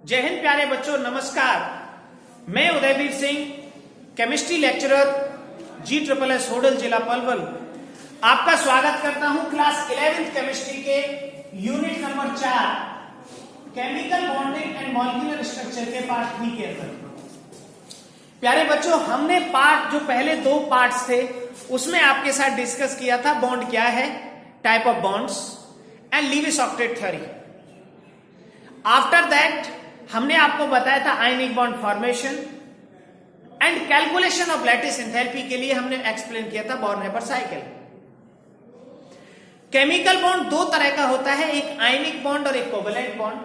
जय हिंद प्यारे बच्चों, नमस्कार। मैं Udayveer Singh, chemistry lecturer, GSSS Hodal, जिला पलवल, आपका स्वागत करता हूं क्लास 11th केमिस्ट्री के unit number 4 chemical bonding and molecular structure के पार्ट 3 के अंदर। प्यारे बच्चों, हमने जो पहले दो पार्ट्स थे उसमें आपके साथ डिस्कस किया था बॉन्ड क्या है, type of bonds and Lewis octet theory. After that हमने आपको बताया था ionic bond formation and calculation of lattice enthalpy के लिए हमने एक्सप्लेन किया था बॉर्न-हेबर साइकिल। केमिकल बॉन्ड दो तरह का होता है, एक आयनिक बॉन्ड और एक कोवैलेंट बॉन्ड।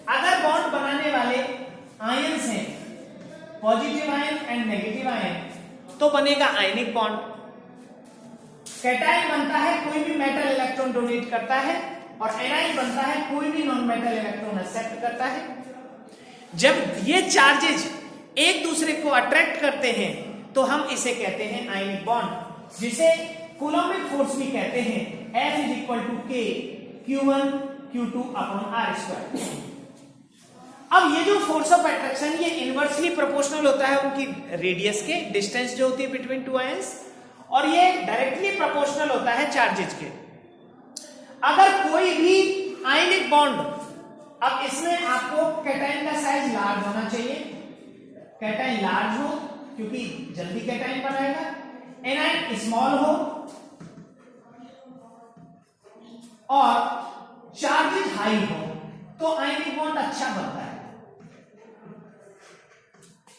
अगर बॉन्ड बनाने वाले आयंस हैं, positive ion and negative ion, तो बनेगा आयनिक बॉन्ड। कैटायन बनता है कोई भी मेटल इलेक्ट्रॉन डोनेट करता है, और एनाइन बनता है कोई भी नॉन मेटल इलेक्ट्रॉन एक्सेप्ट करता है। जब ये चार्जेज एक दूसरे को अट्रैक्ट करते हैं तो हम इसे कहते हैं आयनिक बॉन्ड, जिसे कूलम्बिक फोर्स भी कहते हैं। F = K Q1 Q2 upon R²। अब ये जो फोर्स ऑफ अट्रैक्शन ये इनवर्सली प्रोपोर्शनल होता है उनकी रेडियस के, डिस्टेंस जो होती है बिटवीन टू आयंस, और ये डायरेक्टली प्रोपोर्शनल होता है चार्जेज के। अगर कोई भी आयनिक बॉन्ड, अब इसमें आपको कैटायन का साइज लार्ज होना चाहिए, कैटायन लार्ज हो क्योंकि जल्दी कैटायन बनाएगा, एनाइन स्मॉल हो और चार्जेज हाई हो, तो आयनिक बॉन्ड अच्छा बनता है।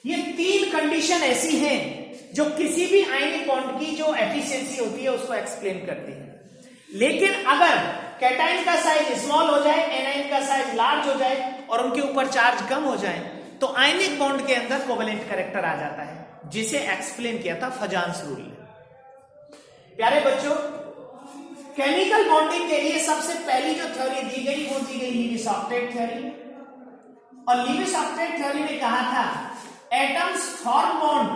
ये तीन कंडीशन ऐसी हैं जो किसी भी आयनिक बॉन्ड की जो एफिशिएंसी होती है उसको एक्सप्लेन करती है। लेकिन अगर कैटायन का साइज स्मॉल हो जाए, एनाइन का साइज लार्ज हो जाए और उनके ऊपर चार्ज कम हो जाए, तो आयनिक बॉन्ड के अंदर कोवैलेंट कैरेक्टर आ जाता है, जिसे एक्सप्लेन किया था फजान्स रूल ने। प्यारे बच्चों, केमिकल बॉन्डिंग के लिए सबसे पहली जो थ्योरी दी गई वो दी गई लीविस ऑक्टेट थ्योरी। और लीविस ऑक्टेट थ्योरी ने कहा था atoms form bond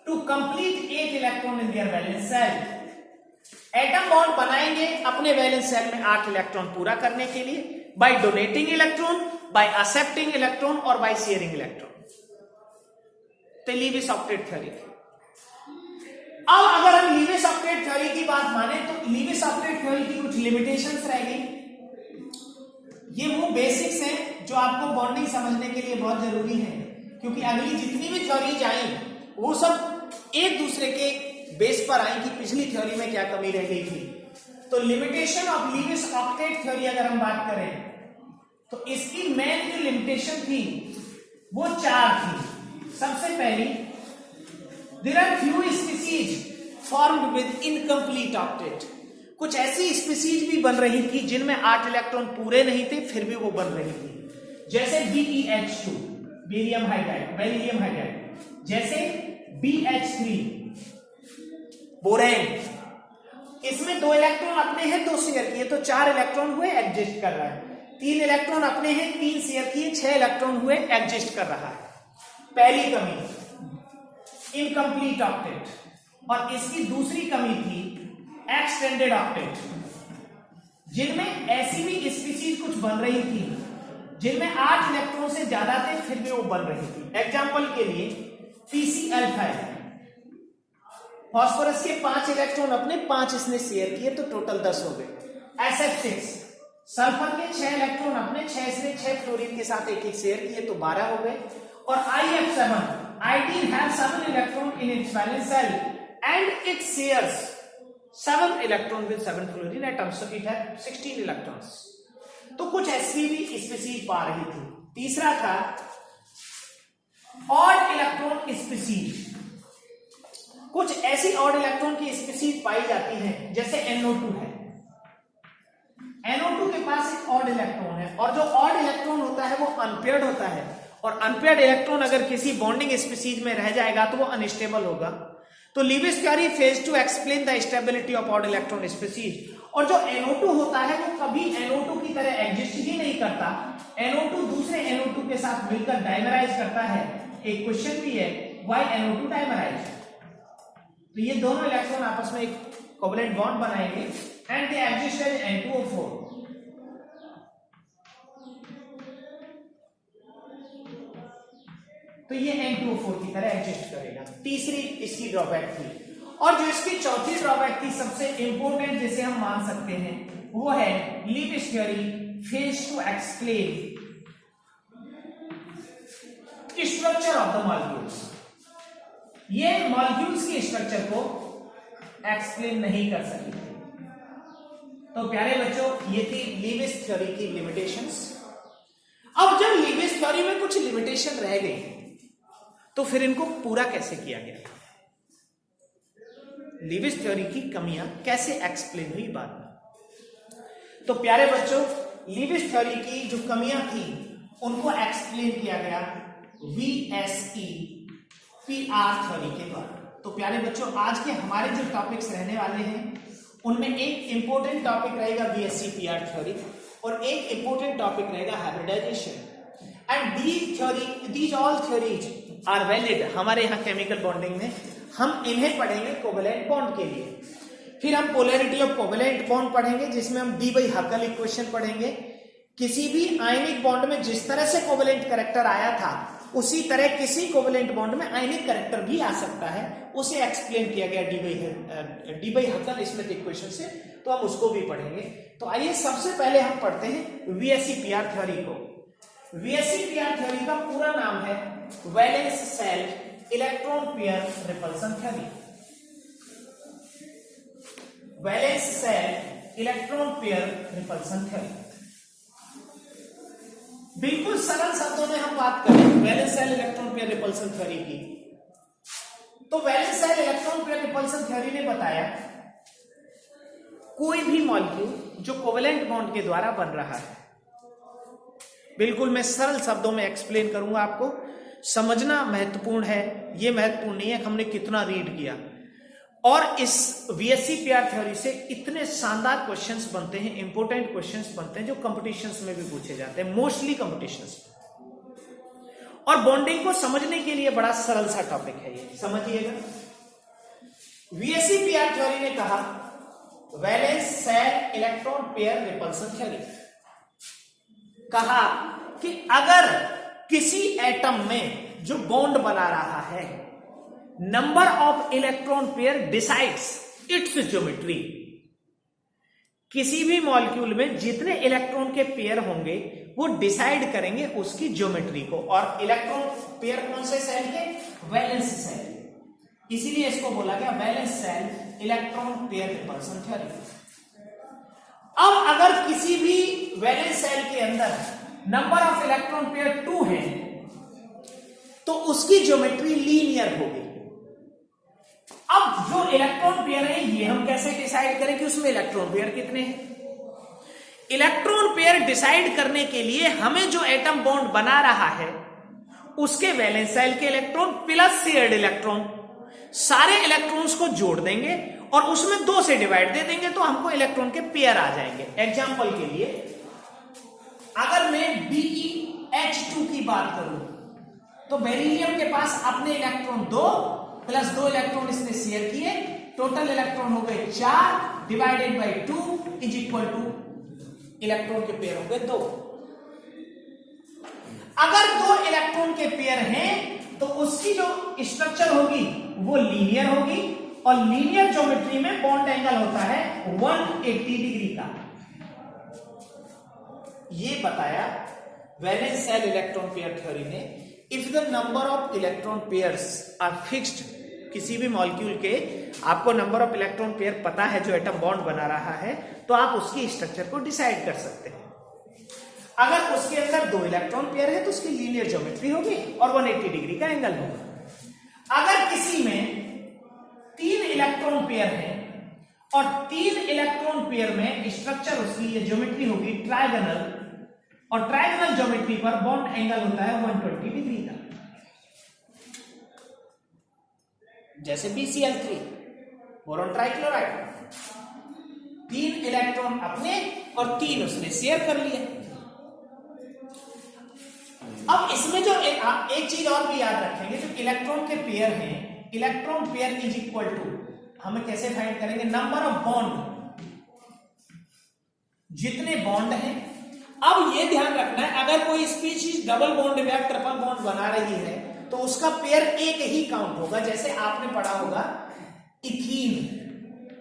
to complete 8 electron in their valence shell. Atom bond बनाएंगे अपने वैलेंस सेल में 8 इलेक्ट्रॉन पूरा करने के लिए, by donating electron, by accepting electron और बाय शेयरिंग इलेक्ट्रॉन। तो लीविस ऑक्टेट थ्योरी। अब अगर हम लीविस ऑक्टेट थ्योरी की बात माने तो लीविस ऑक्टेट थ्योरी की कुछ लिमिटेशंस रह गई। ये वो बेसिक्स हैं जो आपको बॉन्डिंग समझने के लिए बहुत जरूरी है, क्योंकि अगली जितनी भी थ्योरीज आई वो सब एक दूसरे के बेस पर आई कि पिछली थ्योरी में क्या कमी रह गई थी। तो limitation of Lewis octet theory अगर हम बात करें तो इसकी मेन जो लिमिटेशन थी वो 4 थी। सबसे पहली, there are few species formed with incomplete octet. कुछ ऐसी स्पीसीज भी बन रही थी जिनमें 8 इलेक्ट्रॉन पूरे नहीं थे, फिर भी वो बन रही थी, जैसे BeH2 बेरियम हाइड्राइड, जैसे BH3 बोरेन। इसमें 2 इलेक्ट्रॉन अपने हैं, 2 शेयर किए तो 4 इलेक्ट्रॉन हुए, एडजस्ट कर रहा है। 3 इलेक्ट्रॉन अपने हैं, 3 शेयर किए, 6 इलेक्ट्रॉन हुए, एडजस्ट कर रहा है। पहली कमी इनकम्प्लीट ऑक्टेट। और इसकी दूसरी कमी थी एक्सटेंडेड ऑक्टेट, जिनमें ऐसी भी स्पीसीज कुछ बन रही थी जिनमें 8 इलेक्ट्रॉन से ज्यादा थे, फिर भी वो बन रही थी। एग्जाम्पल के लिए PCl5, फास्फोरस के 5 इलेक्ट्रॉन अपने, 5 इसने शेयर किए तो टोटल 10 हो गए। SF6, सल्फर के 6 इलेक्ट्रॉन अपने, 6 इसने 6 फ्लोरीन के साथ एक शेयर किए तो 12 हो गए। और IF7, iodine has 7 electron in its valence cell and it shares 7 electron with 7 fluorine atoms, so it has 16 electrons। तो कुछ ऐसी भी स्पीसीज पा रही थी। तीसरा था ऑड इलेक्ट्रॉन स्पीसीज। कुछ ऐसी ऑड इलेक्ट्रॉन की स्पीसीज पाई जाती हैं, जैसे NO2 है। NO2 के पास एक ऑड इलेक्ट्रॉन है, और जो ऑड इलेक्ट्रॉन होता है वो अनपेयर्ड होता है, और अनपेयर्ड इलेक्ट्रॉन अगर किसी बॉन्डिंग स्पीसीज में रह जाएगा तो वो अनस्टेबल होगा। तो Lewis theory phase two explain the stability of odd electron species. और जो NO2 होता है वो कभी NO2 की तरह एग्जिस्ट ही नहीं करता, NO2 दूसरे NO2 के साथ मिलकर डाइमराइज करता है। एक क्वेश्चन भी है, व्हाई NO2 डाइमराइज? तो ये दोनों इलेक्ट्रॉन आपस में एक कोवैलेंट बॉन्ड बनाएंगे and they exist as N2O4। तो ये N2O4 की तरह एडजस्ट करेगा। तीसरी इसकी ड्रॉबैक थी। और जो इसकी चौथी ड्रॉबैक थी, सबसे इंपॉर्टेंट जिसे हम मान सकते हैं, वो है Lewis theory fails to explain structure of the molecules. ये मॉलिक्यूल्स के स्ट्रक्चर को एक्सप्लेन नहीं कर सकते। तो प्यारे बच्चों, ये थी लीविस थ्योरी की लिमिटेशंस। अब जब लीविस थ्योरी में कुछ लिमिटेशन रह गई, तो फिर इनको पूरा कैसे किया गया? लीविस थ्योरी की कमियां कैसे एक्सप्लेन हुई बाद में? तो प्यारे बच्चों, लीविस थ्योरी की जो कमियां थी उनको एक्सप्लेन किया गया VSEPR थ्योरी के द्वारा। तो प्यारे बच्चों, आज के हमारे जो टॉपिक्स रहने वाले हैं उनमें एक इंपॉर्टेंट टॉपिक रहेगा VSEPR थ्योरी और एक इंपॉर्टेंट टॉपिक रहेगा hybridisation. And these all theories are valid. हमारे यहाँ केमिकल बॉन्डिंग में हम इन्हें पढ़ेंगे कोवेलेंट बॉन्ड के लिए। फिर हम पोलैरिटी ऑफ कोवेलेंट बॉन्ड पढ़ेंगे, जिसमें हम डी बाई हकल इक्वेशन पढ़ेंगे। किसी भी आयनिक बॉन्ड में जिस तरह से कोवेलेंट कैरेक्टर आया था, उसी तरह किसी कोवेलेंट बॉन्ड में आयनिक कैरेक्टर भी आ सकता है। उसे एक्सप्लेन किया गया डी बाई हकल स्मिथ इक्वेशन से, तो हम उसको भी पढ़ेंगे। तो आइए सबसे पहले हम पढ़ते हैं VSEPR थ्योरी को। VSEPR थ्योरी का पूरा नाम है valence shell electron pair repulsion theory. Valence shell electron pair repulsion theory. बिल्कुल सरल शब्दों में हम बात करें valence shell electron pair repulsion theory की, तो valence shell electron pair repulsion theory ने बताया कोई भी मॉलिक्यूल जो कोवेलेंट बॉन्ड के द्वारा बन रहा है, बिल्कुल मैं सरल शब्दों में एक्सप्लेन करूंगा। आपको समझना महत्वपूर्ण है, यह महत्वपूर्ण नहीं है हमने कितना रीड किया। और इस VSEPR थ्योरी से इतने शानदार क्वेश्चंस बनते हैं, इंपॉर्टेंट क्वेश्चंस बनते हैं, जो कंपटीशंस में भी पूछे जाते हैं, मोस्टली कंपटीशंस। और बॉन्डिंग को समझने के लिए बड़ा सरल सा टॉपिक है ये, समझिएगा। VSEPR थ्योरी ने कहा valence shell electron pair repulsion theory, कहा कि अगर किसी एटम में जो बॉन्ड बना रहा है, number of electron pair decides it's geometry. किसी भी मॉलिक्यूल में जितने इलेक्ट्रॉन के पेयर होंगे वो डिसाइड करेंगे उसकी ज्योमेट्री को। और इलेक्ट्रॉन पेयर कौन से सेल के? Valence shell. इसीलिए इसको बोला गया valence shell electron pair repulsion theory. अब अगर किसी भी वैलेंस सेल के अंदर नंबर ऑफ इलेक्ट्रॉन पेयर 2 है, तो उसकी ज्योमेट्री लीनियर होगी। अब जो इलेक्ट्रॉन पेयर है, ये हम कैसे डिसाइड करें कि उसमें इलेक्ट्रॉन पेयर कितने हैं? इलेक्ट्रॉन पेयर डिसाइड करने के लिए हमें जो एटम बॉन्ड बना रहा है उसके वैलेंस सेल के इलेक्ट्रॉन प्लस शेयर्ड इलेक्ट्रॉन, सारे इलेक्ट्रॉन्स को जोड़ देंगे और उसमें 2 से डिवाइड दे देंगे, तो हमको इलेक्ट्रॉन के पेयर आ जाएंगे। एग्जांपल के लिए अगर मैं BeH2 की बात करूं, तो बेरिलियम के पास अपने इलेक्ट्रॉन 2 प्लस 2 इलेक्ट्रॉन इसने शेयर किए, टोटल इलेक्ट्रॉन हो गए 4 divided by 2 is equal two electron के पेयर हो गए 2। अगर 2 इलेक्ट्रॉन के पेयर हैं तो उसकी जो स्ट्रक्चर होगी वो लीनियर होगी, और लीनियर ज्योमेट्री में बॉन्ड एंगल होता है 180 डिग्री का। ये बताया valence shell electron pair theory ने। If the number of electron pairs are fixed, किसी भी मॉलिक्यूल के आपको नंबर ऑफ इलेक्ट्रॉन पेयर पता है जो एटम बॉन्ड बना रहा है, तो आप उसकी स्ट्रक्चर को डिसाइड कर सकते हैं। अगर उसके अंदर 2 इलेक्ट्रॉन पेयर है तो उसकी लीनियर ज्योमेट्री होगी और 180 डिग्री का एंगल होगा। अगर किसी में 3 इलेक्ट्रॉन पेयर है और 3 इलेक्ट्रॉन पेयर में स्ट्रक्चर उसकी ये ज्योमेट्री होगी ट्रायगोनल, और ट्रायगोनल ज्योमेट्री पर बॉन्ड एंगल होता है 120 डिग्री का, जैसे BCl3 बोरॉन ट्राइक्लोराइड। 3 इलेक्ट्रॉन अपने और 3 उसने शेयर कर लिए। अब इसमें जो एक चीज और भी याद रखेंगे, जो इलेक्ट्रॉन के पेयर हैं, electron pair is equal to, हमें कैसे फाइंड करेंगे? नंबर ऑफ बॉन्ड, जितने बॉन्ड हैं। अब ये ध्यान रखना है, अगर कोई स्पीशीज डबल बॉन्ड या ट्रिपल बॉन्ड बना रही है तो उसका पेयर एक ही काउंट होगा। जैसे आपने पढ़ा होगा इथीन,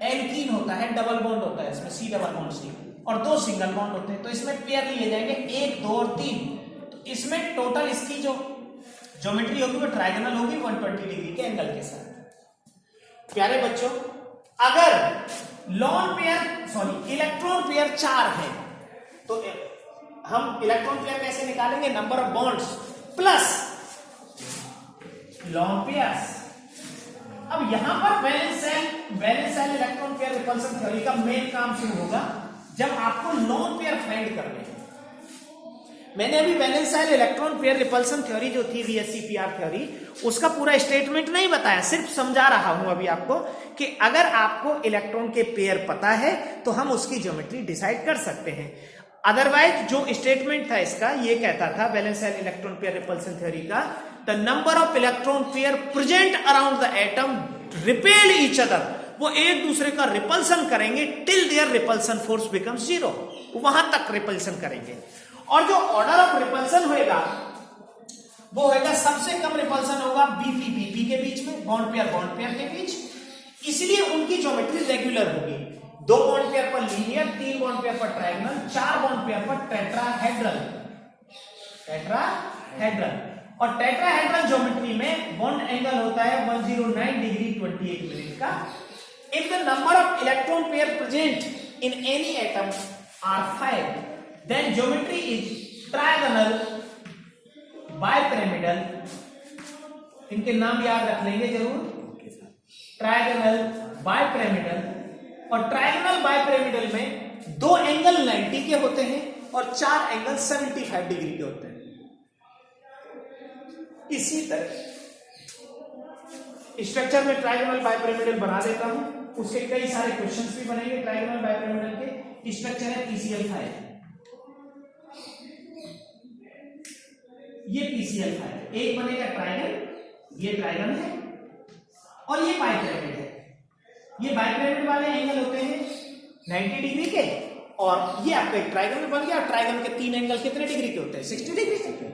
एल्कीन होता है, डबल बॉन्ड होता है इसमें, सी डबल बॉन्ड सी, और 2 सिंगल बॉन्ड होते हैं, तो इसमें पेयर लिए जाएंगे 1, 2 और 3। तो इसमें टोटल इसकी जो ज्योमेट्री होगी वो ट्रायंगल होगी 120 डिग्री के एंगल के साथ। प्यारे बच्चों, अगर इलेक्ट्रॉन पेयर 4 है तो हम इलेक्ट्रॉन पेयर कैसे निकालेंगे? Number of bonds plus lawn pairs. अब यहां पर valence shell electron pair repulsion theory का मेन काम शुरू होगा जब आपको लॉन पेयर फाइंड करने हैं। मैंने अभी valence shell electron pair repulsion theory जो थी VSEPR थ्योरी, उसका पूरा स्टेटमेंट नहीं बताया, सिर्फ समझा रहा हूं अभी आपको कि अगर आपको इलेक्ट्रॉन के पेयर पता है तो हम उसकी ज्योमेट्री डिसाइड कर सकते हैं। अदरवाइज जो स्टेटमेंट था इसका, ये कहता था valence shell electron pair repulsion theory का, the number of electron pair present around the atom repel each other, वो एक दूसरे का रिपल्सन करेंगे till their repulsion force becomes 0, वहां तक रिपल्सन करेंगे। और जो ऑर्डर ऑफ रिपल्सन होगा वो होगा, सबसे कम रिपल्सन होगा BP के बीच में, बॉन्ड पेयर के बीच, इसलिए उनकी ज्योमेट्री रेगुलर होगी। 2 बॉन्ड पेयर पर लीनियर, 3 बॉन्ड पेयर पर ट्रायंगल, 4 बॉन्ड पेयर पर टेट्राहेड्रल। और टेट्राहेड्रल ज्योमेट्री में बॉन्ड एंगल होता है 109 डिग्री 28 मिनट का। If the number of electron pair present in any atom are 5, then geometry is trigonal, bipyramidal, इनके नाम याद रख लेंगे जरूर, ट्रायगोनल, बायपिरामिडल। और ट्रायगोनल बायपिरामिडल में 2 एंगल 90 के होते हैं और 4 एंगल 75 डिग्री के होते हैं। इसी तरह स्ट्रक्चर में ट्रायगोनल बायपिरामिडल बना देता हूं, उसके कई सारे क्वेश्चंस भी बनेंगे। ट्रायगोनल बायपिरामिडल के स्ट्रक्चर है PCl5, ये PCl5, एक बनेगा ट्रायंगल, ये ट्रायंगल है और ये बायपिरामिड है। ये बायपिरामिड वाले एंगल होते हैं 90 डिग्री के, और ये आपका एक ट्रायंगल बन गया। ट्रायंगल के 3 एंगल कितने डिग्री के होते हैं? 60 डिग्री के।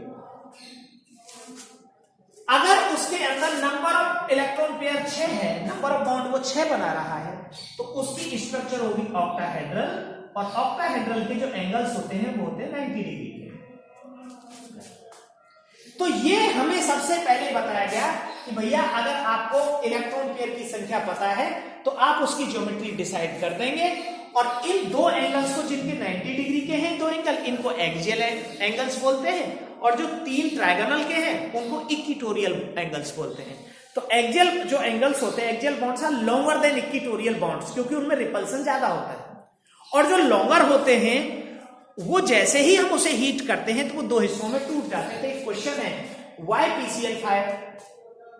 अगर उसके अंदर नंबर ऑफ इलेक्ट्रॉन पेयर 6 है, नंबर ऑफ बॉन्ड वो 6 बना रहा है, तो उसकी स्ट्रक्चर होगी ऑक्टाहेड्रल, और ऑक्टाहेड्रल के जो एंगल्स होते हैं वो होते हैं 90 डिग्री के। तो ये हमें सबसे पहले बताया गया कि भैया अगर आपको इलेक्ट्रॉन पेयर की संख्या पता है तो आप उसकी ज्योमेट्री डिसाइड कर देंगे। और इन 2 एंगल्स को, जिनके 90 डिग्री के हैं 2 एंगल, इनको एक्सियल एंगल्स बोलते हैं, और जो 3 ट्रायगोनल के हैं उनको इक्विटोरियल एंगल्स बोलते हैं। तो एक्सियल जो एंगल्स होते हैं, axial bonds are longer than equatorial bonds, क्योंकि उनमें रिपल्सन ज्यादा होता है। और जो लॉन्गर होते हैं वो जैसे ही हम उसे हीट करते हैं तो वो 2 हिस्सों में टूट जाते हैं। तो एक क्वेश्चन है, why PCl5,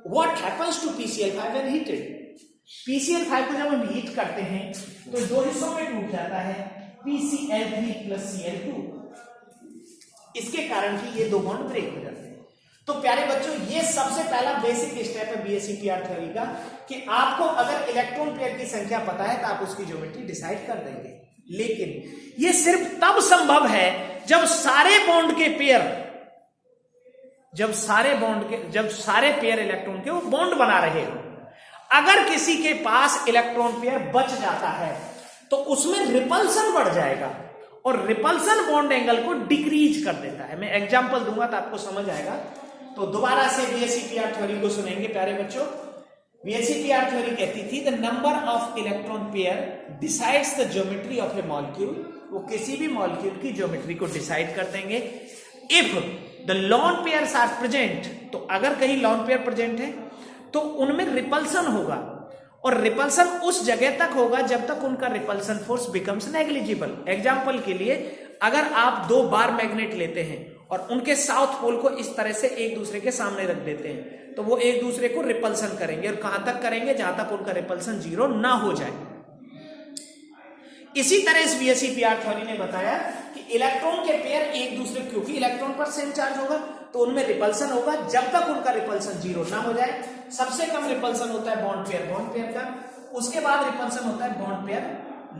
what happens to PCl5 when heated? PCl5 को जब हम हीट करते हैं तो 2 हिस्सों में टूट जाता है, PCl3 प्लस Cl2। इसके कारण ही ये 2 बॉन्ड ब्रेक हो जाते हैं। तो प्यारे बच्चों, ये सबसे पहला बेसिक स्टेप है BSEPR थ्योरी का कि आपको अगर इलेक्ट्रॉन पेयर की संख्या पता है तो आप उसकी ज्योमेट्री डिसाइड कर देंगे। लेकिन ये सिर्फ तब संभव है जब सारे पेयर इलेक्ट्रॉन के वो बॉन्ड बना रहे हो। अगर किसी के पास इलेक्ट्रॉन पेयर बच जाता है तो उसमें रिपल्सन बढ़ जाएगा, और रिपल्सन बॉन्ड एंगल को डिक्रीज कर देता है। मैं एग्जांपल दूंगा तो आपको समझ आएगा। तो दोबारा से BSEPR थ्योरी को सुनेंगे प्यारे बच्चों। BSEPR थ्योरी कहती थी the number of electron pair decides the geometry of A molecule. वो किसी भी मॉलिक्यूल की ज्योमेट्री को डिसाइड कर देंगे। If the lone pairs are present, तो अगर कहीं लॉन पेयर प्रेजेंट है तो उनमें रिपल्सन होगा, और रिपल्सन उस जगह तक होगा जब तक उनका repulsion force becomes negligible. Example के लिए, अगर आप 2 बार मैग्नेट लेते हैं और उनके साउथ पोल को इस तरह से एक दूसरे के सामने रख देते हैं तो वो एक दूसरे को रिपल्सन करेंगे, और कहां तक करेंगे? जहां तक उनका रिपल्सन 0 ना हो जाए। इसी तरह इस BSEPR थ्योरी ने बताया कि इलेक्ट्रॉन के पेयर एक दूसरे, क्योंकि इलेक्ट्रॉन पर सेम चार्ज होगा तो उनमें रिपल्सन होगा जब तक उनका रिपल्सन 0 ना हो जाए। सबसे कम रिपल्सन होता है बॉन्ड पेयर का, उसके बाद रिपल्सन होता है बॉन्ड पेयर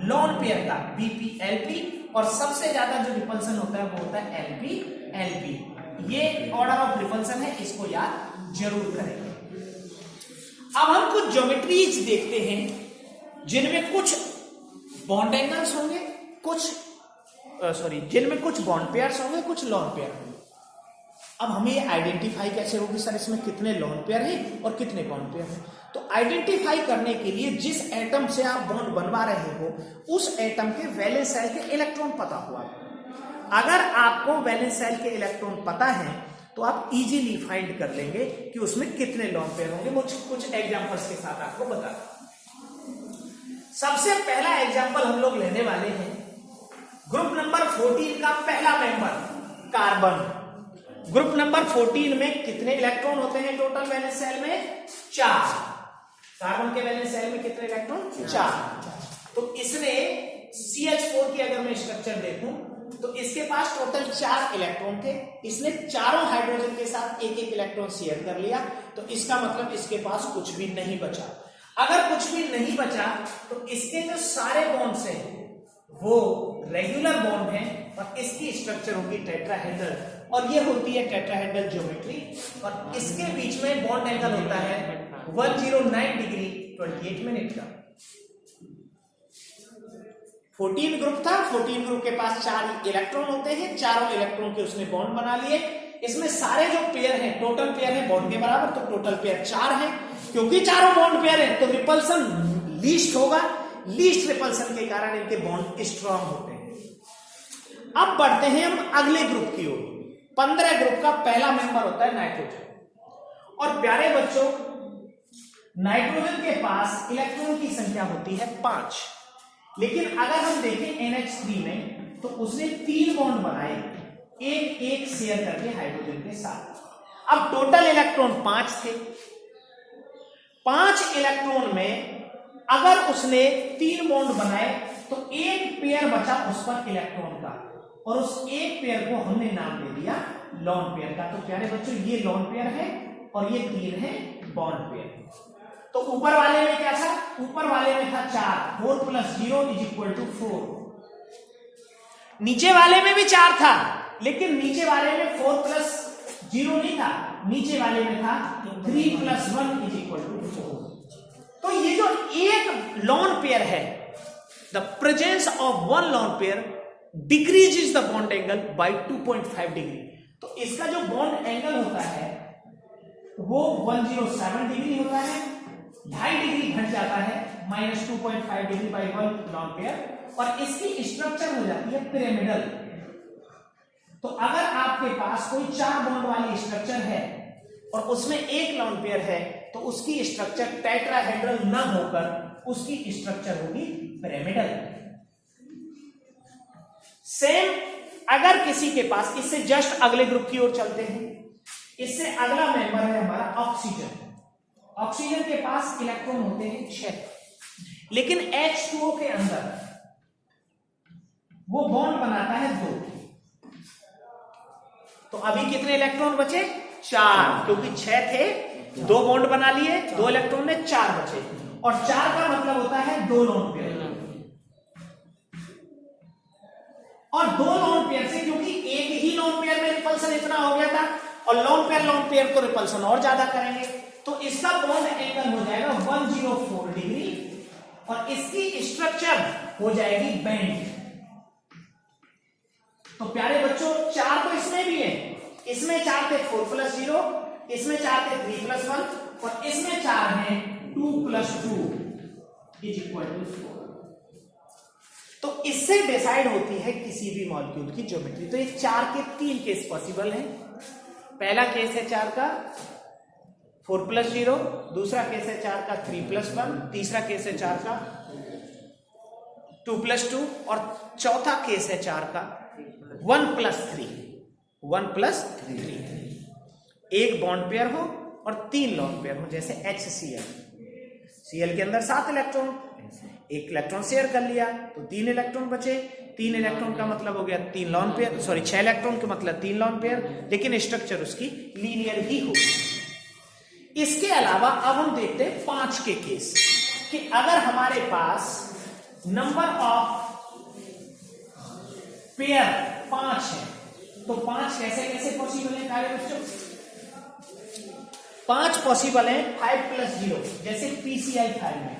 लॉन पेयर का BP-LP, और सबसे ज्यादा जो रिपल्सन होता है वो होता है LP-LP। ये ऑर्डर ऑफ रिपल्सन है, इसको याद जरूर करेंगे। अब हम कुछ ज्योमेट्रीज देखते हैं जिनमें कुछ बॉन्ड एंगल्स होंगे, जिनमें कुछ बॉन्ड पेयर्स होंगे, कुछ लॉन पेयर होंगे। अब हमें ये आइडेंटिफाई कैसे होगी सर, इसमें कितने लॉन पेयर हैं और कितने बॉन्ड पेयर हैं? तो आइडेंटिफाई करने के लिए जिस एटम से आप बॉन्ड बनवा रहे हो उस एटम के वैलेंस शेल के इलेक्ट्रॉन पता हुआ। अगर आपको वैलेंस शेल के इलेक्ट्रॉन पता है तो आप इजीली फाइंड कर लेंगे कि उसमें कितने लॉन पेयर होंगे। कुछ एग्जांपल्स के साथ आपको बता। सबसे पहला एग्जांपल हम लोग लेने वाले हैं ग्रुप नंबर 14 का पहला मेंबर कार्बन। ग्रुप नंबर 14 में कितने इलेक्ट्रॉन होते हैं टोटल वैलेंस शेल में? 4। कार्बन के वैलेंस शेल में कितने इलेक्ट्रॉन? 4। तो इसने CH4 की अगर मैं स्ट्रक्चर देखूं तो इसके पास टोटल 4 इलेक्ट्रॉन थे। इसने चारों हाइड्रोजन के साथ एक एक इलेक्ट्रॉन शेयर कर लिया, तो इसका मतलब इसके पास कुछ भी नहीं बचा। अगर कुछ भी नहीं बचा तो इसके जो सारे बॉन्ड्स हैं वो रेगुलर बॉन्ड हैं और इसकी स्ट्रक्चर होगी टेट्राहेड्रल, और ये होती है टेट्राहेड्रल ज्योमेट्री। और इसके बीच में बॉन्ड एंगल होता है 109 डिग्री 28 मिनट का। 14 ग्रुप था, 14 ग्रुप के पास 4 इलेक्ट्रॉन होते हैं, चारों इलेक्ट्रॉन के उसने बॉन्ड बना लिए। इसमें सारे जो पेयर हैं, टोटल पेयर है बॉन्ड के बराबर, तो टोटल पेयर 4 है। क्योंकि चारों बॉन्ड पेयर है तो रिपल्सन लीस्ट होगा, लीस्ट रिपल्सन के कारण इनके बॉन्ड स्ट्रॉन्ग होते हैं। अब बढ़ते हैं हम अगले ग्रुप की ओर। 15 ग्रुप का पहला मेंबर होता है नाइट्रोजन। और प्यारे बच्चों, नाइट्रोजन के पास इलेक्ट्रॉन की संख्या होती है 5, लेकिन अगर हम देखें NH3 में तो उसने 3 बॉन्ड बनाए, एक एक शेयर करके हाइड्रोजन के साथ। अब टोटल इलेक्ट्रॉन 5 थे। 5 इलेक्ट्रॉन में अगर उसने 3 बॉन्ड बनाए तो एक पेयर बचा उस पर इलेक्ट्रॉन का, और उस एक पेयर को हमने नाम दे दिया लॉन पेयर का। तो प्यारे बच्चों, ये लॉन पेयर है और ये 3 है बॉन्ड पेयर। तो ऊपर वाले में क्या था? ऊपर वाले में था 4, 4 + 0 = 4। नीचे वाले में भी 4 था, लेकिन नीचे वाले में 4 + 0 नहीं था, नीचे वाले में था 3 + 1 = 4। तो ये जो एक लॉन पेयर है, the presence of one lone pair decreases the bond angle by 2.5 degree. तो इसका जो बॉन्ड एंगल होता है वो 107 डिग्री होता है, 2.5 डिग्री घट जाता है, -2.5 डिग्री बाय 1 लॉन पेयर, और इसकी स्ट्रक्चर हो जाती है पिरामिडल। तो अगर आपके पास कोई 4 बॉन्ड वाली स्ट्रक्चर है और उसमें एक लॉन पेयर है तो उसकी स्ट्रक्चर टेट्राहेड्रल न होकर उसकी स्ट्रक्चर होगी पिरामिडल। सेम अगर किसी के पास, इससे जस्ट अगले ग्रुप की ओर चलते हैं, इससे अगला मेंबर है हमारा ऑक्सीजन। ऑक्सीजन के पास इलेक्ट्रॉन होते हैं 6, लेकिन H2O के अंदर वो बॉन्ड बनाता है 2। तो अभी कितने इलेक्ट्रॉन बचे? 4, क्योंकि 6 थे, 2 बॉन्ड बना लिए, 2 इलेक्ट्रॉन में 4 बचे, और 4 का मतलब होता है 2 लॉन पेयर। और 2 लॉन पेयर से, क्योंकि एक ही लॉन पेयर में रिपल्सन इतना हो गया था और लॉन पेयर को रिपल्सन और ज्यादा करेंगे, तो इसका बॉन्ड एंगल हो जाएगा 104 डिग्री और इसकी स्ट्रक्चर हो जाएगी बैंड। तो प्यारे बच्चों, 4 तो इसमें भी है, इसमें 4 थे 4 + 0, इसमें 4 थे 3 + 1, और इसमें 4 है 2 + 2 = 4। तो इससे डिसाइड होती है किसी भी मॉलिक्यूल की ज्योमेट्री। तो ये 4 के 3 केस पॉसिबल हैं। पहला केस है 4 का 4 + 0, दूसरा केस है 4 का 3 + 1, तीसरा केस है 4 का 2 + 2, और चौथा केस है 4 का 1 + 3। 1 + 3, एक बॉन्ड पेयर हो और 3 लॉन पेयर हो, जैसे HCl। Cl के अंदर 7 इलेक्ट्रॉन, एक इलेक्ट्रॉन शेयर कर लिया तो 3 इलेक्ट्रॉन बचे। 3 इलेक्ट्रॉन का मतलब हो गया 3 लॉन पेयर, 6 इलेक्ट्रॉन का मतलब 3 लॉन पेयर, लेकिन स्ट्रक्चर उसकी लीनियर ही होगी। इसके अलावा अब हम देखते हैं 5 के केस, कि अगर हमारे पास नंबर ऑफ पेयर 5 है तो 5 कैसे कैसे पॉसिबल है प्यारे बच्चों? 5 पॉसिबल है 5 + 0, जैसे पीसीआई फाइल में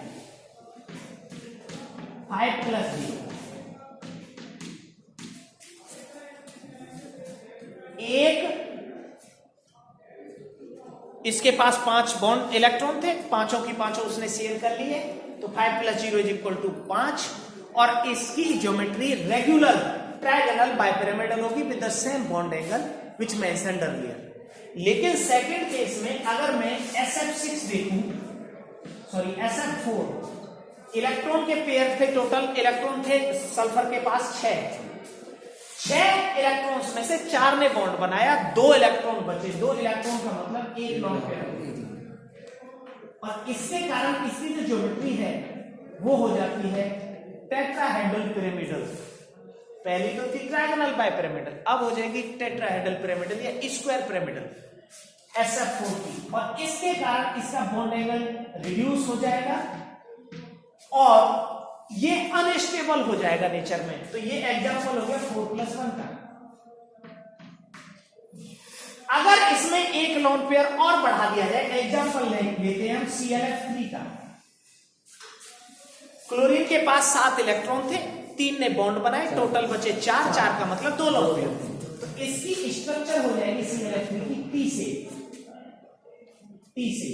5 + 0 एक, इसके पास 5 बॉन्ड इलेक्ट्रॉन थे, पांचों की पांचों उसने शेयर कर लिए, तो 5 + 0 = 5, और इसकी ज्योमेट्री रेगुलर ट्रायगोनल बाइपिरामिडल होगी with the same bond angle which mentioned earlier. लेकिन सेकंड केस में अगर मैं SF6 देखूं, सॉरी SF4, इलेक्ट्रॉन के पेयर थे, टोटल इलेक्ट्रॉन थे सल्फर के पास 6 इलेक्ट्रॉन्स में से 4 ने बॉन्ड बनाया, 2 इलेक्ट्रॉन बचे, 2 इलेक्ट्रॉन का मतलब 1 लोन पेयर, और इसके कारण इसकी जो ज्योमेट्री है वो हो जाती है टेट्राहेड्रल पिरामिडल। पहली तो थी ट्रायगोनल बाइपिरामिडल, अब हो जाएगी टेट्राहेड्रल पिरामिडल या स्क्वायर पिरामिडल SF4 की, और इसके कारण इसका बॉन्ड एंगल रिड्यूस हो जाएगा और ये अनस्टेबल हो जाएगा नेचर में। तो ये एग्जांपल हो गया 4+1 का। अगर इसमें एक लोन पेयर और बढ़ा दिया जाए, एग्जांपल लेते हैं हम ClF3 का। क्लोरीन के पास 7 इलेक्ट्रॉन थे, 3 ने बॉन्ड बनाए, टोटल बचे 4, 4 का मतलब 2 लोन पेयर। तो इसकी स्ट्रक्चर हो जाएगी ClF3 की T से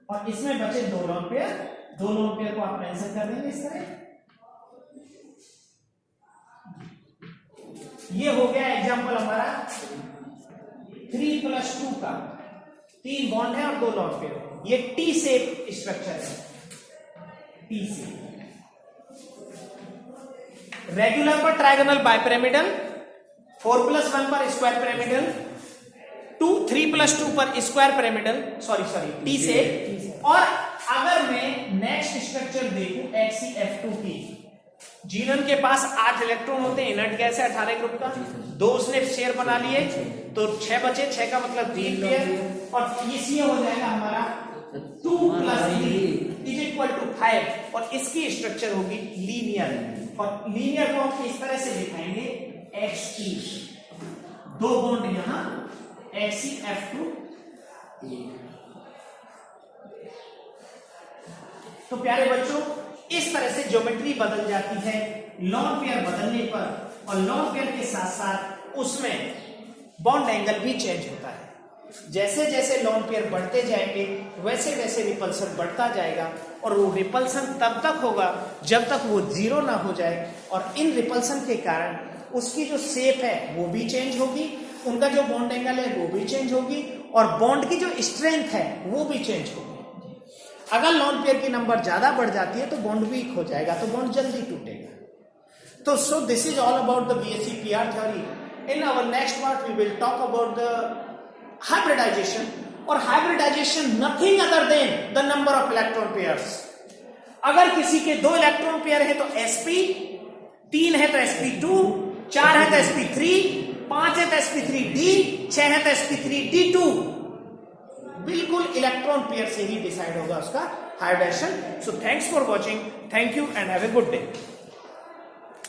और इसमें बचे 2 लोन पेयर, 2 लोन पेयर को आप मेंशन कर देंगे इस तरह। ये हो गया एग्जांपल हमारा 3+2 का, 3 बॉन्ड है और 2 लोन पेयर। ये टी शेप स्ट्रक्चर है, टी शेप। रेगुलर पर ट्रायगोनल बाइपिरामिडल, 4+1 पर स्क्वायर पिरामिडल, 3+2 पर square pyramidal, sorry T shape. और अगर मैं नेक्स्ट स्ट्रक्चर देखूं HCF2 की, जीनन के पास 8 इलेक्ट्रॉन होते हैं, इनर्ट गैस है 18 ग्रुप का, 2 उसने शेयर बना लिए, तो 6 बचे, 6 का मतलब 3 पेयर, और ये हो जाएगा हमारा 2 + 3 = 5, और इसकी स्ट्रक्चर होगी लीनियर। और लीनियर को हम इस तरह से दिखाएंगे HT, 2 बॉन्ड यहां HCF2। तो प्यारे बच्चों, इस तरह से ज्योमेट्री बदल जाती है लोन पेयर बदलने पर, और लोन पेयर के साथ साथ उसमें बॉन्ड एंगल भी चेंज होता है। जैसे जैसे लोन पेयर बढ़ते जाएंगे वैसे वैसे रिपल्सन बढ़ता जाएगा, और वो रिपल्सन तब तक होगा जब तक वो 0 ना हो जाए, और इन रिपल्सन के कारण उसकी जो शेप है वो भी चेंज होगी, उनका जो बॉन्ड एंगल है वो भी चेंज होगी, और बॉन्ड की जो स्ट्रेंथ है वो भी चेंज होगी। अगर लोन पेयर की नंबर ज्यादा बढ़ जाती है तो बॉन्ड वीक हो जाएगा, तो बॉन्ड जल्दी टूटेगा। तो so this is all about the BSc-PR theory. In our next part we will talk about the hybridization, और hybridization nothing other than the number of electron pairs. अगर किसी के 2 इलेक्ट्रॉन पेयर है तो sp, 3 है तो sp2, 4 है तो sp3, 5 है तो sp3d, 6 है तो sp3d2। बिल्कुल इलेक्ट्रॉन पेयर से ही डिसाइड होगा उसका hybridisation. So thanks for watching, thank you and have a good day.